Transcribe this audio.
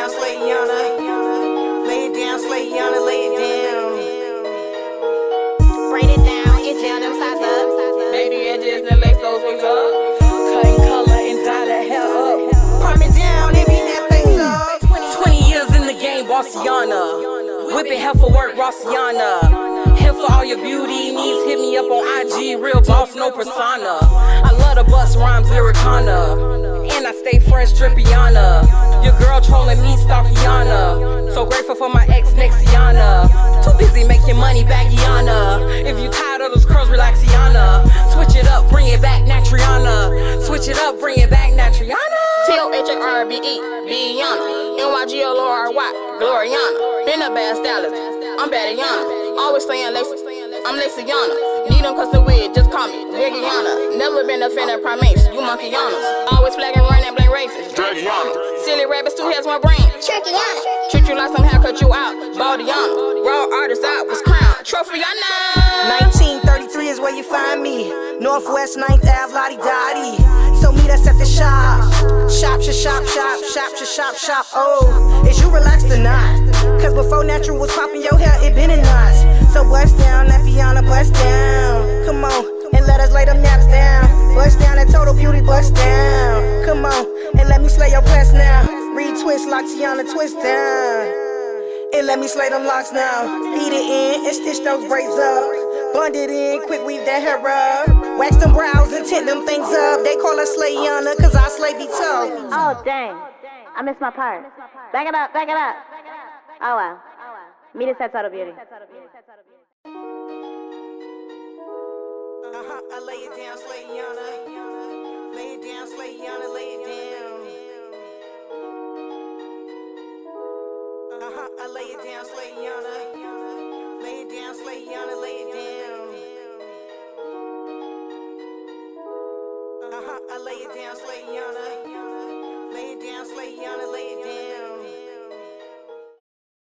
down, Slayiana. Lay it down, Slayiana, lay it down. Braid it down and gel them sides up. Make the edges and lace those wings up. Cutting color and dye the hair up. Palm it down and beat that face up. 20 years in the game, Thotiana. Whipping hell for work, Thotiana. Here for all your beauty needs, hit me up on IG. Real boss, no persona. I love the bust rhymes, Lyricana. And I stay fresh, Drippyana. Your girl trolling me, Thotiana. So grateful for my ex, Nexiana. Too busy making money, Baggiana. If you tired of those curls, Relaxiana. Switch it up, bring it back, Natriana. Switch it up, bring it back, Natriana. Thoharbe, Biana, NYGLORY, Gloriana. Been a bad stylist, I'm Badiana. Always staying lacy, I'm Slayiana. Need them custom wig, just call me Dragiana. Never been a fan of primates, you monkeyana. Always flagging, running, blank races, Dragiana. Silly rabbits, 2 heads, 1 brain, Turkeyana. treat you like some hair, cut you out, Baldiana. Raw artist out, was crowned, Trophyana. 1933 is where you find me. Northwest 9th Ave, Lottie Dottie. So meet us at the shop. Shop. Oh, is you relaxed or not? Cause before natural was popping your hair, it been in knots. So bust down, that piano, bust down. Come on, and let us lay them naps down. Bust down that total beauty, bust down. Come on, and let me slay your press now. Retwist, Thotiana, twist down. And let me slay them locks now. Feed it in and stitch those braids up. Bund it in, quick weave that hair up. Wax them brows and tint them things up. They call us Slayiana, cause I slay be toe. Oh, dang. I missed my part. Back it up. Oh, wow. Meet us at Total Beauty. I lay it down, Slayiana. Lay it down, Slayiana, lay it down. I lay it down, Slayiana. Lay it down, Slayiana, lay it down. I lay it down, Slayiana. Lay it down, Slayiana, lay it down.